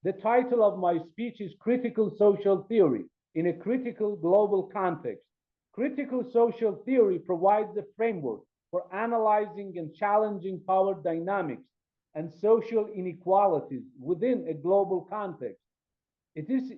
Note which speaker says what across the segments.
Speaker 1: The title of my speech is Critical Social Theory in a Critical Global Context. Critical social theory provides a framework for analyzing and challenging power dynamics and social inequalities within a global context. It is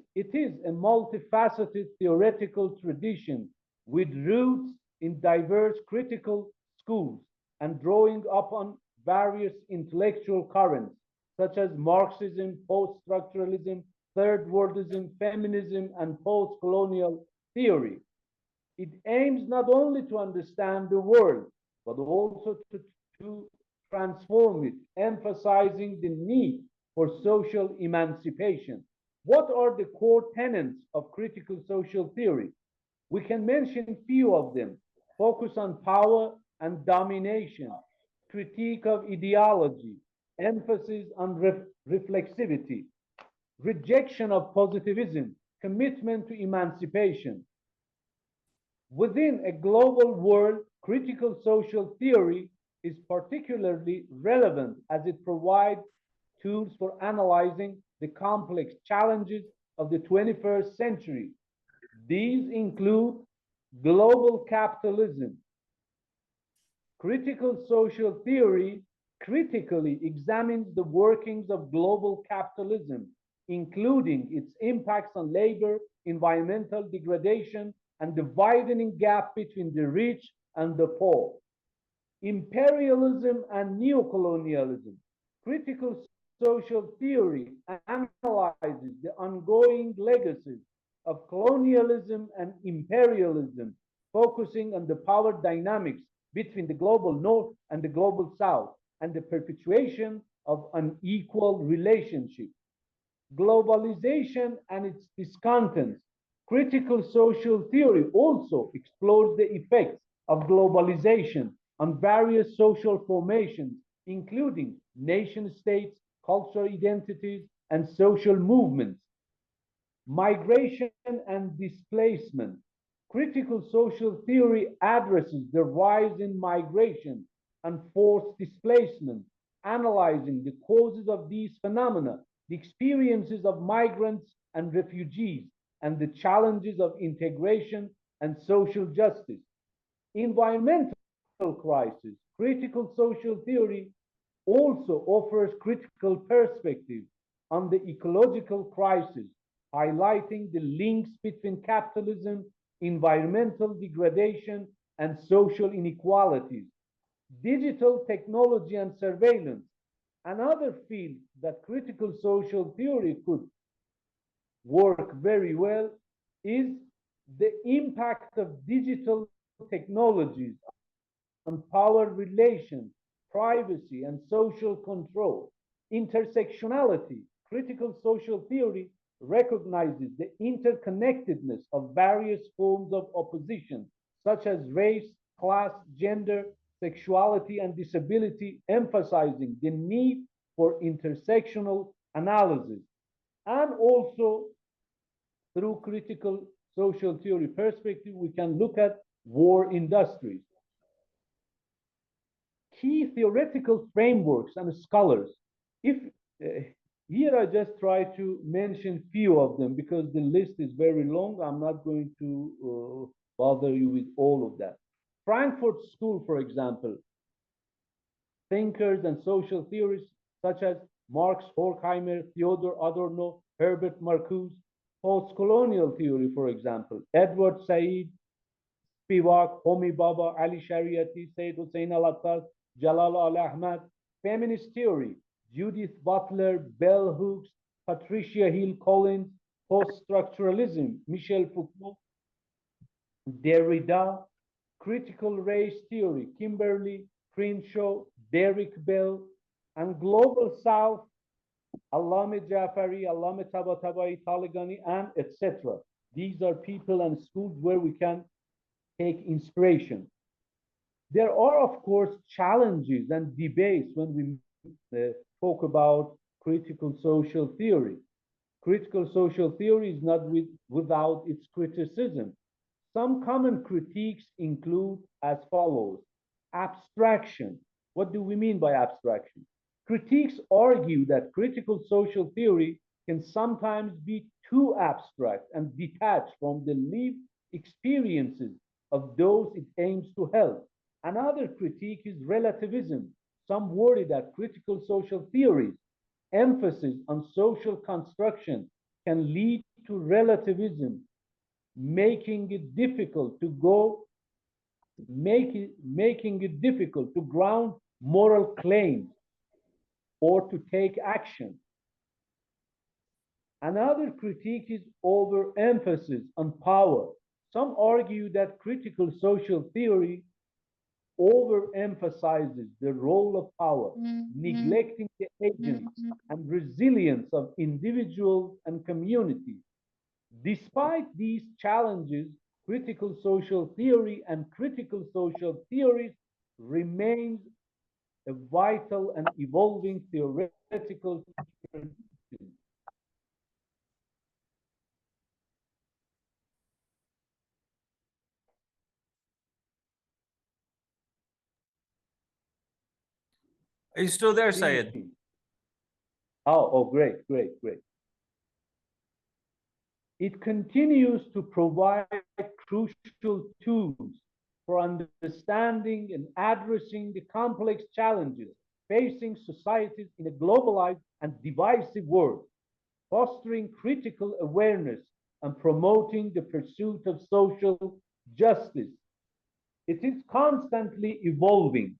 Speaker 1: a multifaceted theoretical tradition with roots in diverse critical schools and drawing upon various intellectual currents such as Marxism, post-structuralism, third worldism, feminism, and post-colonial theory. It aims not only to understand the world, but also to transform it, emphasizing the need for social emancipation. What are the core tenets of critical social theory? We can mention few of them. Focus on power and domination, critique of ideology, emphasis on reflexivity, rejection of positivism, commitment to emancipation. Within a global world, critical social theory is particularly relevant as it provides tools for analyzing the complex challenges of the 21st century. These include global capitalism. Critical social theory critically examines the workings of global capitalism, including its impacts on labor, environmental degradation, and the widening gap between the rich and the poor. Imperialism and neocolonialism. Critical social theory analyzes the ongoing legacies of colonialism and imperialism, focusing on the power dynamics between the global north and the global south and the perpetuation of unequal relationships. Globalization and its discontents. Critical social theory also explores the effects of globalization on various social formations, including nation states, cultural identities, and social movements. Migration and displacement. Critical social theory addresses the rise in migration and forced displacement, analyzing the causes of these phenomena, the experiences of migrants and refugees, and the challenges of integration and social justice. Environmental crisis. Critical social theory also offers critical perspective on the ecological crisis, highlighting the links between capitalism, environmental degradation, and social inequalities. Digital technology and surveillance. Another field that critical social theory could work very well is the impact of digital technologies on power relations, privacy, and social control. Intersectionality. Critical social theory recognizes the interconnectedness of various forms of opposition, such as race, class, gender, sexuality, and disability, emphasizing the need for intersectional analysis. And also, through critical social theory perspective, we can look at war industries. Key theoretical frameworks and scholars. If here I just try to mention few of them because the list is very long. I'm not going to bother you with all of that. Frankfurt School, for example, thinkers and social theorists such as Marx, Horkheimer, Theodor Adorno, Herbert Marcuse. Post-colonial theory, for example, Edward Said, Spivak, Homi Bhabha, Ali Shariati, Sayyid Hussein Al-Attas, Jalal Al-Ahmad. Feminist theory, Judith Butler, Bell Hooks, Patricia Hill Collins. Post-structuralism, Michel Foucault, Derrida. Critical race theory, Kimberly Crenshaw, Derek Bell. And global south, Allame Jafari, Allame Tabatabai, Taligani, and etc. These are people and schools where we can take inspiration. There are, of course, challenges and debates when we talk about critical social theory. Critical social theory is not without its criticism. Some common critiques include as follows. Abstraction. What do we mean by abstraction? Critiques argue that critical social theory can sometimes be too abstract and detached from the lived experiences of those it aims to help. Another critique is relativism. Some worry that critical social theories' emphasis on social construction can lead to relativism, making it difficult to go making it difficult to ground moral claims or to take action. Another critique is overemphasis on power. Some argue that critical social theory overemphasizes the role of power, neglecting the agency and resilience of individuals and communities. Despite these challenges, critical social theory and critical social theories remains a vital and evolving theoretical tradition.
Speaker 2: Are you still there, Syed?
Speaker 1: Finishing. Oh, great, great, great. It continues to provide crucial tools for understanding and addressing the complex challenges facing societies in a globalized and divisive world, fostering critical awareness and promoting the pursuit of social justice. It is constantly evolving,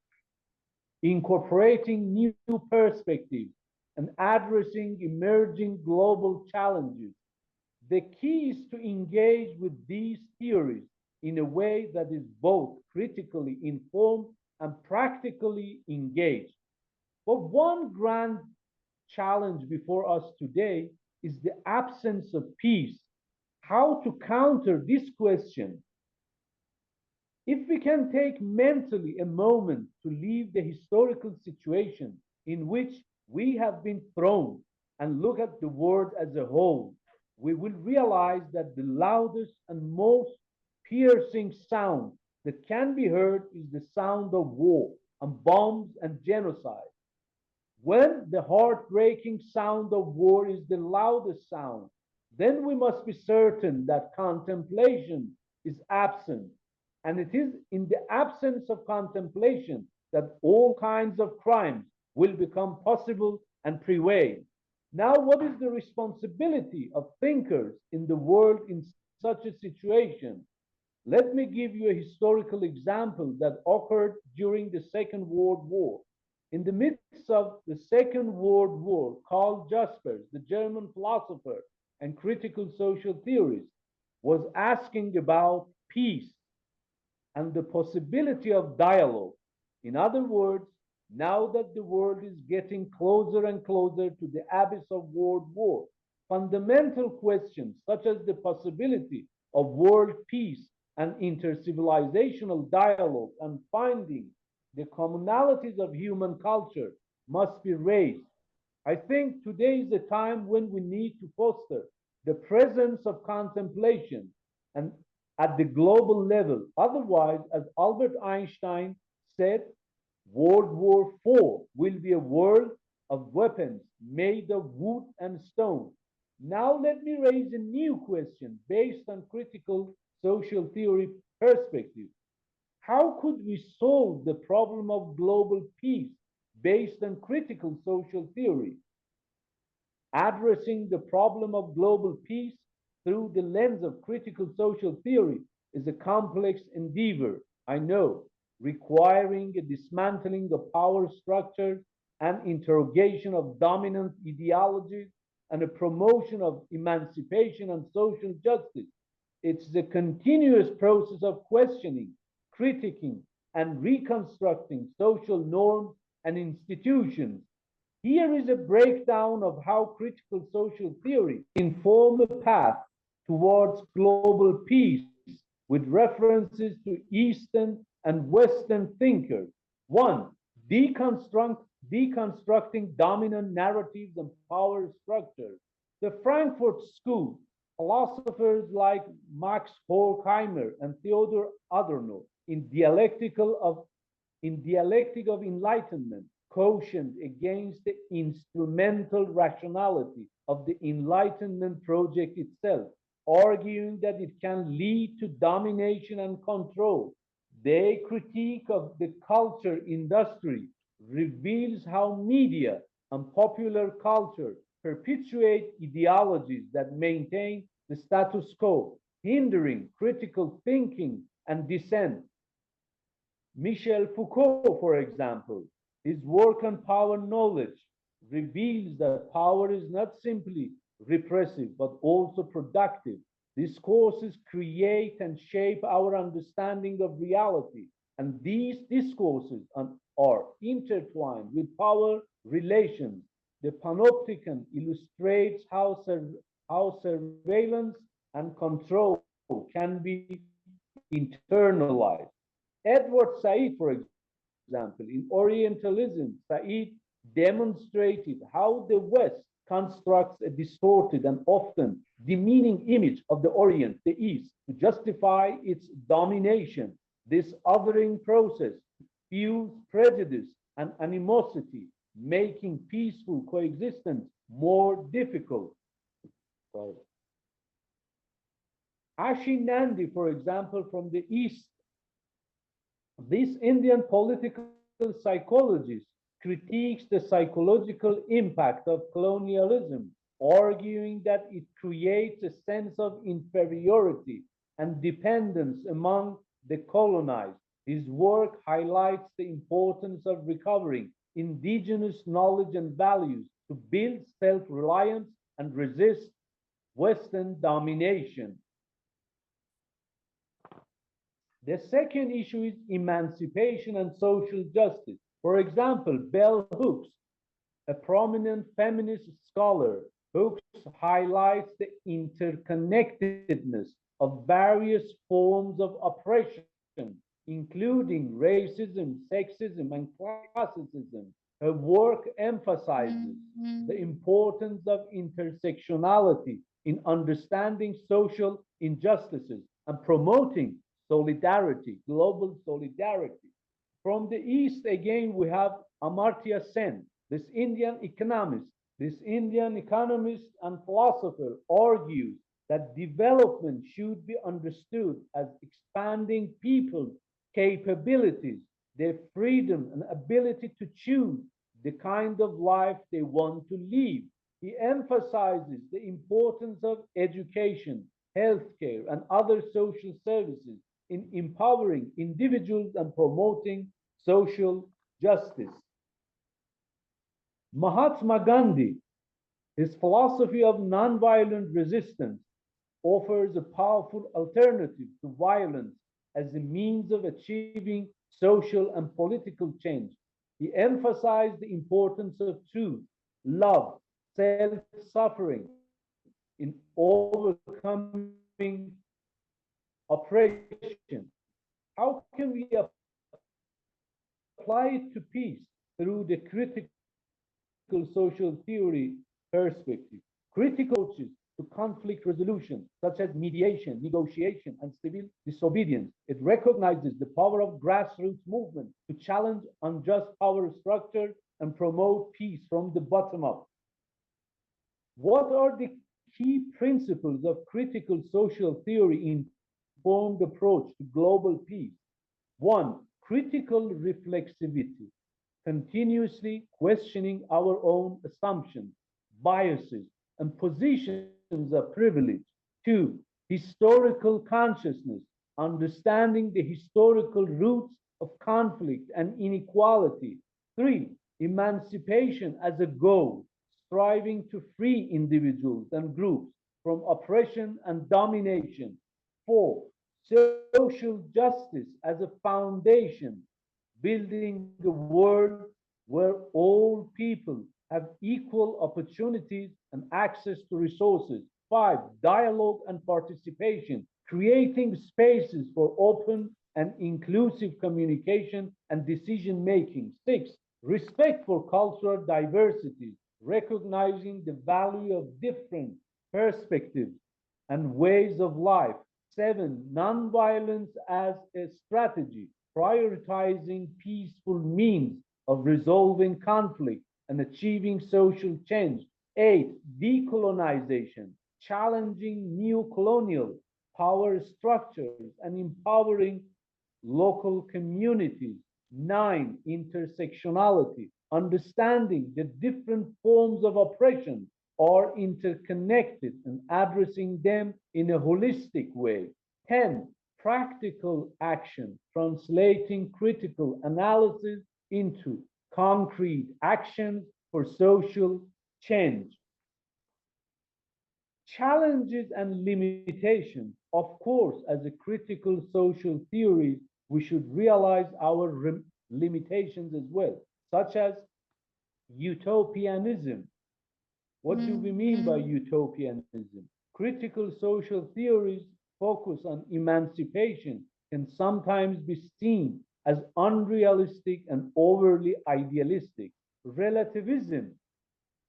Speaker 1: incorporating new perspectives and addressing emerging global challenges. The key is to engage with these theories in a way that is both critically informed and practically engaged. But one grand challenge before us today is the absence of peace. How to counter this question? If we can take mentally a moment to leave the historical situation in which we have been thrown and look at the world as a whole, we will realize that the loudest and most piercing sound that can be heard is the sound of war and bombs and genocide. When the heartbreaking sound of war is the loudest sound, then we must be certain that contemplation is absent. And it is in the absence of contemplation that all kinds of crimes will become possible and prevail. Now, what is the responsibility of thinkers in the world in such a situation? Let me give you a historical example that occurred during the Second World War. In the midst of the Second World War, Karl Jaspers, the German philosopher and critical social theorist, was asking about peace and the possibility of dialogue. In other words, now that the world is getting closer and closer to the abyss of world war, fundamental questions such as the possibility of world peace and intercivilizational dialogue and finding the commonalities of human culture must be raised. I think today is a time when we need to foster the presence of contemplation and at the global level. Otherwise, as Albert Einstein said, World War IV will be a world of weapons made of wood and stone. Now let me raise a new question based on critical social theory perspective. How could we solve the problem of global peace based on critical social theory? Addressing the problem of global peace through the lens of critical social theory is a complex endeavor, I know, requiring a dismantling of power structures and interrogation of dominant ideologies and a promotion of emancipation and social justice. It's the continuous process of questioning, critiquing, and reconstructing social norms and institutions. Here is a breakdown of how critical social theory inform a path towards global peace with references to Eastern and Western thinkers. One, deconstructing dominant narratives and power structures. The Frankfurt School, philosophers like Max Horkheimer and Theodor Adorno in Dialectic of Enlightenment cautioned against the instrumental rationality of the Enlightenment project itself, arguing that it can lead to domination and control. Their critique of the culture industry reveals how media and popular culture perpetuate ideologies that maintain the status quo, hindering critical thinking and dissent. Michel Foucault, for example, his work on power knowledge reveals that power is not simply repressive but also productive. Discourses create and shape our understanding of reality, and these discourses are intertwined with power relations. The panopticon illustrates how surveillance and control can be internalized. Edward Said, for example, in Orientalism, Said demonstrated how the West constructs a distorted and often demeaning image of the Orient, the East, to justify its domination. This othering process fuels prejudice and animosity, making peaceful coexistence more difficult. Ashi Nandi, for example, from the East, this Indian political psychologist critiques the psychological impact of colonialism, arguing that it creates a sense of inferiority and dependence among the colonized. His work highlights the importance of recovering indigenous knowledge and values to build self-reliance and resist Western domination. The second issue is emancipation and social justice. For example, Bell Hooks, a prominent feminist scholar, Hooks highlights the interconnectedness of various forms of oppression, including racism, sexism, and classicism. Her work emphasizes the importance of intersectionality in understanding social injustices and promoting solidarity, global solidarity. From the East, again, we have Amartya Sen, this Indian economist. This Indian economist and philosopher argues that development should be understood as expanding people's capabilities, their freedom and ability to choose the kind of life they want to live. He emphasizes the importance of education, healthcare, and other social services in empowering individuals and promoting social justice. Mahatma Gandhi, his philosophy of nonviolent resistance, offers a powerful alternative to violence as a means of achieving social and political change. He emphasized the importance of truth, love, self-suffering in overcoming oppression. How can we apply it to peace through the critical social theory perspective? Critical approaches to conflict resolution, such as mediation, negotiation, and civil disobedience. It recognizes the power of grassroots movement to challenge unjust power structure and promote peace from the bottom up. What are the key principles of critical social theory informed approach to global peace? One, critical reflexivity, continuously questioning our own assumptions, biases, and positions of privilege. Two, historical consciousness, understanding the historical roots of conflict and inequality. Three, emancipation as a goal, striving to free individuals and groups from oppression and domination. Four, social justice as a foundation, building a world where all people have equal opportunities and access to resources. Five, dialogue and participation, creating spaces for open and inclusive communication and decision making. Six, respect for cultural diversity, recognizing the value of different perspectives and ways of life. Seven, nonviolence as a strategy, prioritizing peaceful means of resolving conflict and achieving social change. 8. Decolonization, challenging neo-colonial power structures and empowering local communities. 9. Intersectionality, understanding the different forms of oppression are interconnected and addressing them in a holistic way. 10. Practical action, translating critical analysis into concrete actions for social change. Challenges and limitations. Of course, as a critical social theory, we should realize our limitations as well, such as utopianism. What do we mean by utopianism? Critical social theories focus on emancipation can sometimes be seen as unrealistic and overly idealistic. Relativism.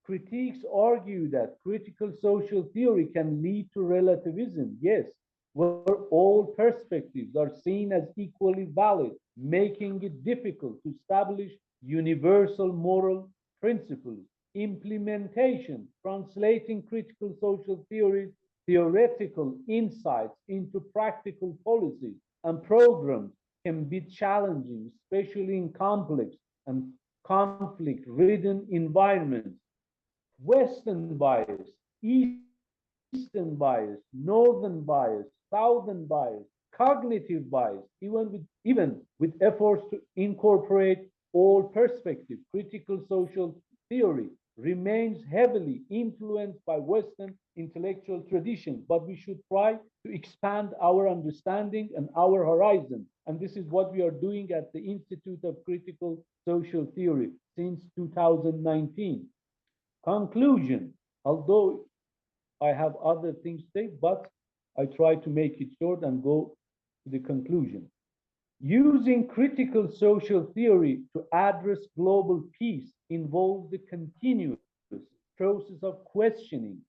Speaker 1: Critiques argue that critical social theory can lead to relativism, yes, where all perspectives are seen as equally valid, making it difficult to establish universal moral principles. Implementation, translating critical social theory's theoretical insights into practical policies and programs can be challenging, especially in complex and conflict ridden environments. Western bias, Eastern bias, Northern bias, Southern bias, cognitive bias, even with efforts to incorporate all perspectives, critical social theory remains heavily influenced by Western intellectual tradition, but we should try to expand our understanding and our horizon. And this is what we are doing at the Institute of Critical Social Theory since 2019. Conclusion, although I have other things to say, but I try to make it short and go to the conclusion. Using critical social theory to address global peace involves the continuous process of questioning,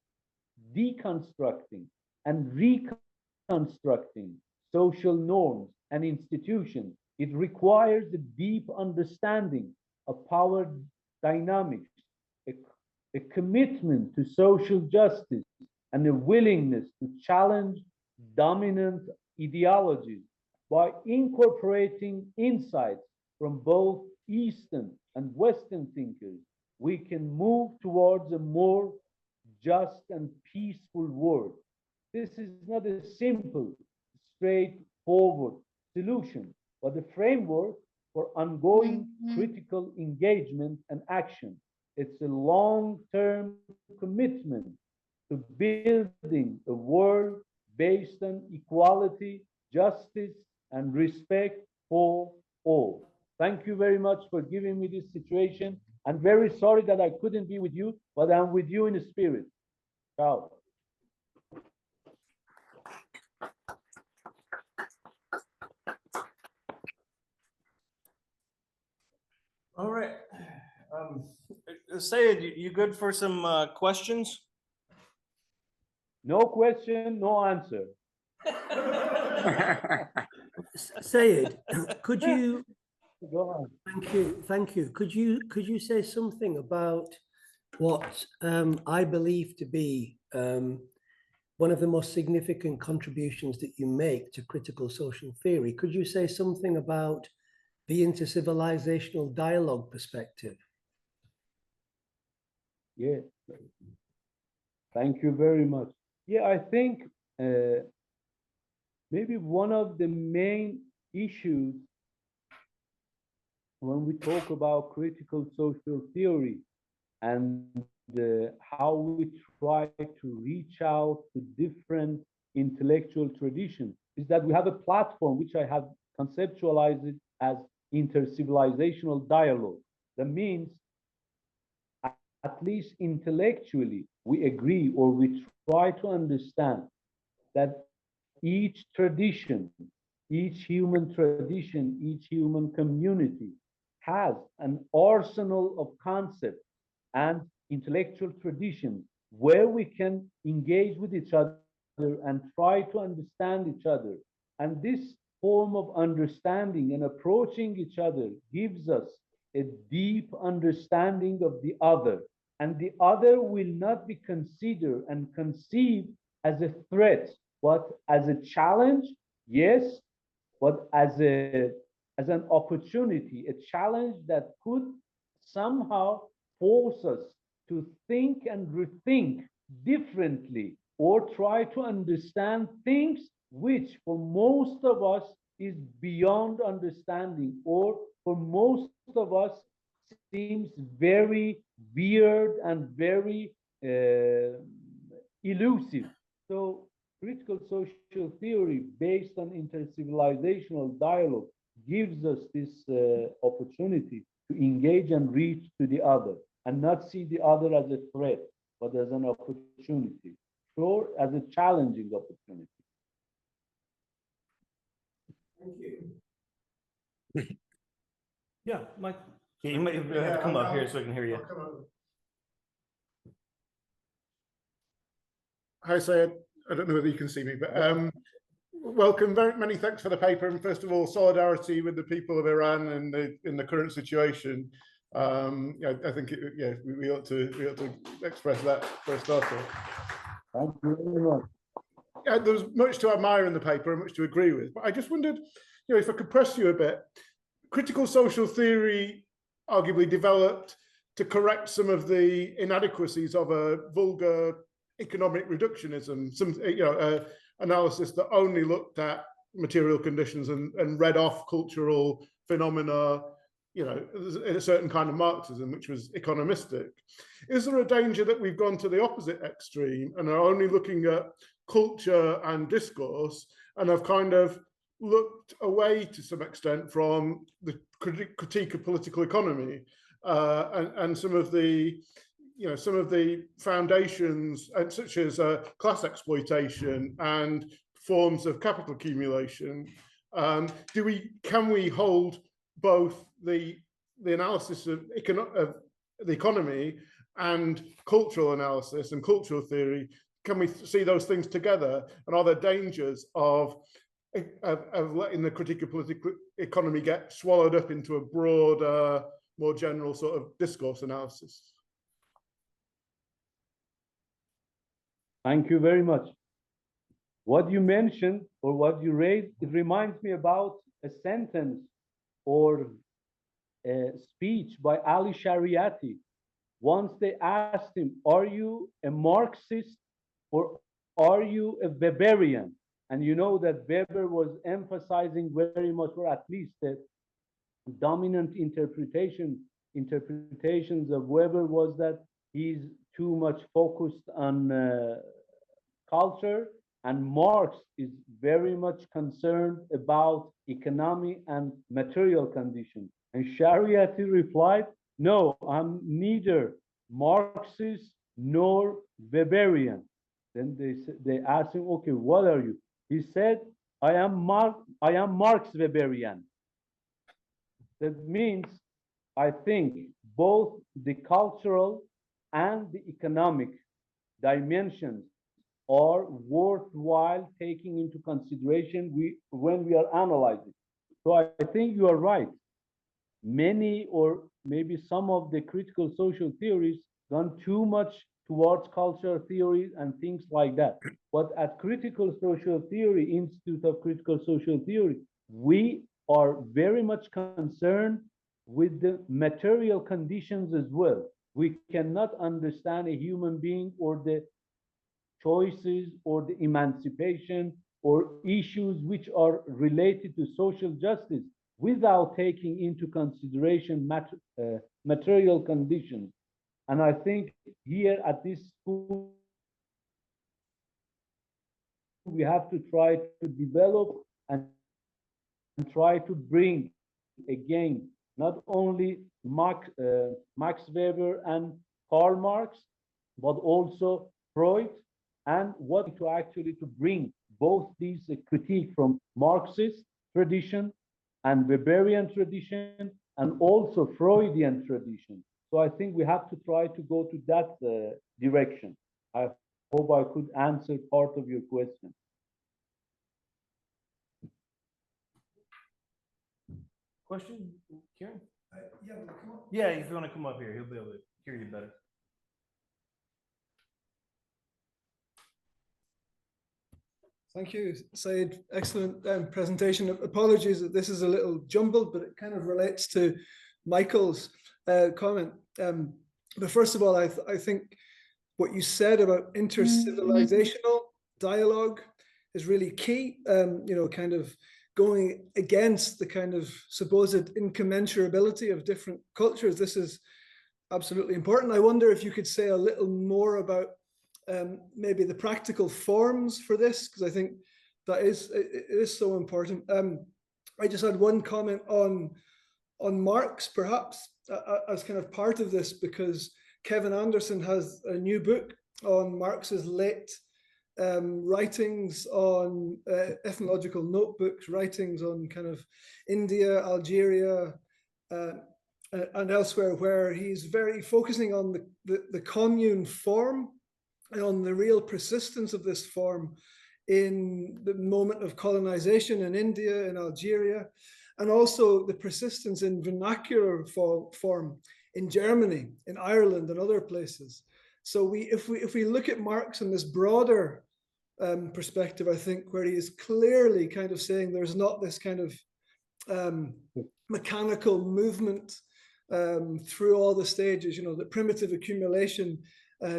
Speaker 1: deconstructing, and reconstructing social norms and institutions. It requires a deep understanding of power dynamics, a, a commitment to social justice, and a willingness to challenge dominant ideologies. By incorporating insights from both Eastern and Western thinkers, we can move towards a more just and peaceful world. This is not a simple, straightforward solution, but a framework for ongoing critical engagement and action. It's a long-term commitment to building a world based on equality, justice, and respect for all. Thank you very much for giving me this situation. I'm very sorry that I couldn't be with you, but I'm with you in the spirit. Ciao.
Speaker 2: All right. Sayed, you good for some questions?
Speaker 1: No question, no answer.
Speaker 3: Sayed, could you?
Speaker 1: Go on.
Speaker 3: Thank you. Could you say something about what I believe to be one of the most significant contributions that you make to critical social theory? Could you say something about the intercivilizational dialogue perspective?
Speaker 1: Yeah. Thank you very much. Yeah, I think maybe one of the main issues when we talk about critical social theory and how we try to reach out to different intellectual traditions is that we have a platform which I have conceptualized it as intercivilizational dialogue. That means at least intellectually we agree or we try to understand that each tradition, each human tradition, each human community has an arsenal of concepts and intellectual traditions where we can engage with each other and try to understand each other. And this form of understanding and approaching each other gives us a deep understanding of the other, and the other will not be considered and conceived as a threat, but as a challenge, yes, but as an opportunity, a challenge that could somehow force us to think and rethink differently, or try to understand things which for most of us is beyond understanding, or for most of us seems very weird and very elusive. So critical social theory based on intercivilizational dialogue gives us this opportunity to engage and reach to the other, and not see the other as a threat, but as an opportunity, or as a challenging opportunity.
Speaker 3: Thank you.
Speaker 2: Yeah, Mike. Yeah, you might have to come up here so I can hear you.
Speaker 4: Hi, Seyed. I don't know whether you can see me, but welcome. Very many thanks for the paper, and first of all, solidarity with the people of Iran and in the current situation. I think we ought to express that for a starter.
Speaker 1: Thank you very much.
Speaker 4: Yeah, there was much to admire in the paper and much to agree with, but I just wondered, if I could press you a bit. Critical social theory arguably developed to correct some of the inadequacies of a vulgar economic reductionism, some analysis that only looked at material conditions and read off cultural phenomena, in a certain kind of Marxism, which was economistic. Is there a danger that we've gone to the opposite extreme and are only looking at culture and discourse, and have kind of looked away to some extent from the critique of political economy and some of the foundations, such as class exploitation and forms of capital accumulation? Can we hold both the analysis of the economy and cultural analysis and cultural theory? Can we see those things together? And are there dangers of letting the critique of political economy get swallowed up into a broader, more general sort of discourse analysis?
Speaker 1: Thank you very much. What you mentioned, or what you raised, it reminds me about a sentence or a speech by Ali Shariati. Once they asked him, are you a Marxist or are you a Weberian? And you know that Weber was emphasizing very much, or at least the dominant interpretations of Weber was that he's too much focused on culture, and Marx is very much concerned about economy and material conditions. And Shariati replied, no, I'm neither Marxist nor Weberian. Then they asked him, okay, what are you? He said, I am Marx Weberian. That means, I think, both the cultural and the economic dimensions are worthwhile taking into consideration when we are analyzing. So I think you are right. Many, or maybe some of the critical social theories gone too much towards cultural theories and things like that. But at Critical Social Theory, Institute of Critical Social Theory, we are very much concerned with the material conditions as well. We cannot understand a human being or the choices or the emancipation or issues which are related to social justice without taking into consideration material conditions. And I think here at this school, we have to try to develop and try to bring again not only Max Weber and Karl Marx, but also Freud, and what to actually to bring both these critique from Marxist tradition and Weberian tradition and also Freudian tradition. So I think we have to try to go to that direction. I hope I could answer part of your question.
Speaker 2: Question, Karen?
Speaker 3: Yeah, will you come up?
Speaker 2: Yeah, if you want to come up here, he'll be able to hear you better.
Speaker 5: Thank you, Seyed. Excellent presentation. Apologies that this is a little jumbled, but it kind of relates to Michael's comment. But first of all, I think what you said about intercivilizational dialogue is really key. You know, kind of going against the kind of supposed incommensurability of different cultures. This is absolutely important. I wonder if you could say a little more about maybe the practical forms for this, because I think that it is so important. I just had one comment on Marx, perhaps, as kind of part of this, because Kevin Anderson has a new book on Marx's late writings on ethnological notebooks, writings on kind of India, Algeria, and elsewhere, where he's very focusing on the commune form and on the real persistence of this form in the moment of colonization in India, in Algeria, and also the persistence in vernacular form in Germany, in Ireland, and other places. So if we look at Marx in this broader perspective, I think, where he is clearly kind of saying there's not this kind of mechanical movement through all the stages, you know, that primitive accumulation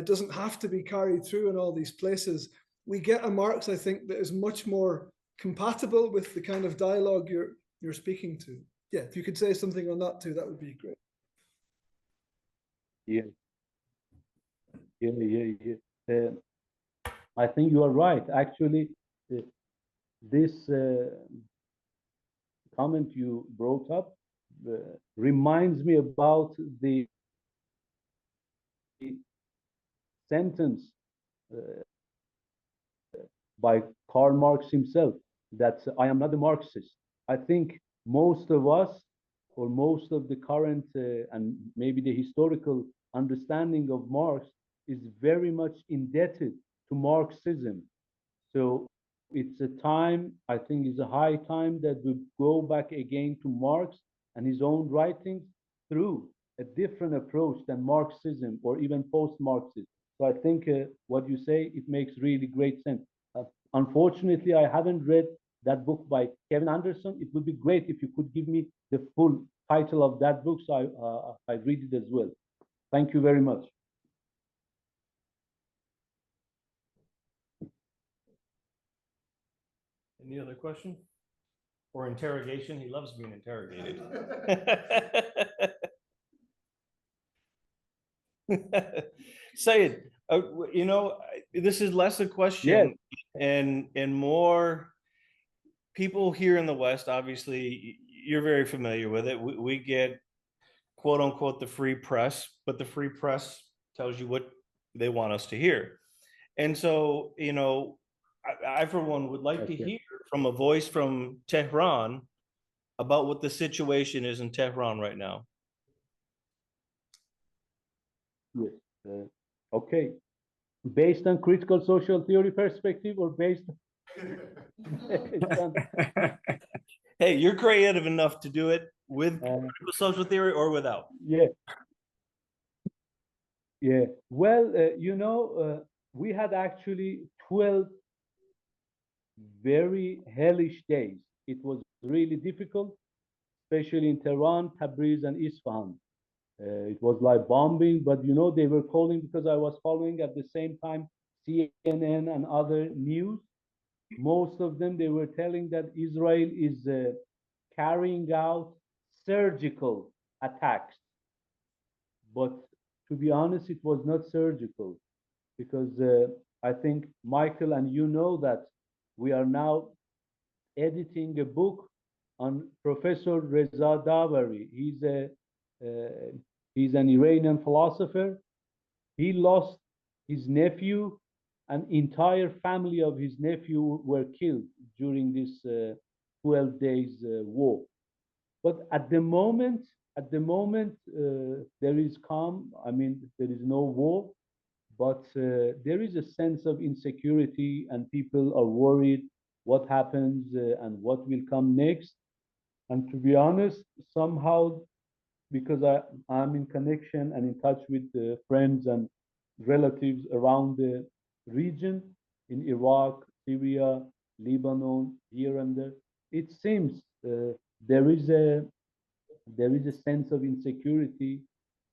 Speaker 5: doesn't have to be carried through in all these places. We get a Marx, I think, that is much more compatible with the kind of dialogue you're speaking to. Yeah, if you could say something on that too, that would be great.
Speaker 1: Yeah. I think you are right. Actually, this comment you brought up reminds me about the sentence by Karl Marx himself, that I am not a Marxist. I think most of us, or most of the current and maybe the historical understanding of Marx, is very much indebted to Marxism. So it's a time, I think it's a high time that we go back again to Marx and his own writings through a different approach than Marxism or even post-Marxism. So I think what you say, it makes really great sense. Unfortunately, I haven't read that book by Kevin Anderson. It would be great if you could give me the full title of that book, so I read it as well. Thank you very much.
Speaker 2: Any other question or interrogation? He loves being interrogated. Sayed, you know, this is less a question, and more people here in the West. Obviously, you're very familiar with it. We get, quote unquote, the free press, but the free press tells you what they want us to hear. And so, you know, I for one would like to hear from a voice from Tehran about what the situation is in Tehran right now.
Speaker 1: Yes. Okay. Based on critical social theory perspective, or based on
Speaker 2: Hey, you're creative enough to do it with critical social theory or without.
Speaker 1: Yeah. Yeah. Well, you know, we had actually 12 very hellish days. It was really difficult, especially in Tehran, Tabriz, and Isfahan. It was like bombing, but you know, they were calling, because I was following at the same time CNN and other news. Most of them, they were telling that Israel is carrying out surgical attacks. But to be honest, it was not surgical, because I think, Michael, and you know that we are now editing a book on Professor Reza Davari. He's an Iranian philosopher. He lost his nephew, and entire family of his nephew were killed during this 12 days war. But at the moment, there is calm. I mean, there is no war, but there is a sense of insecurity, and people are worried what happens and what will come next. And to be honest, somehow because I'm in connection and in touch with friends and relatives around the region in Iraq, Syria, Lebanon, here and there. It seems there is a sense of insecurity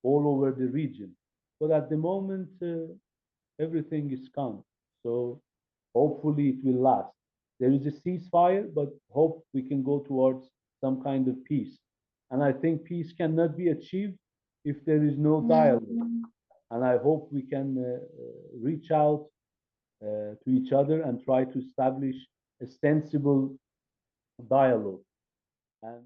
Speaker 1: all over the region. But at the moment, everything is calm. So hopefully it will last. There is a ceasefire, but hope we can go towards some kind of peace. And I think peace cannot be achieved if there is no dialogue. And I hope we can reach out to each other and try to establish a sensible dialogue. And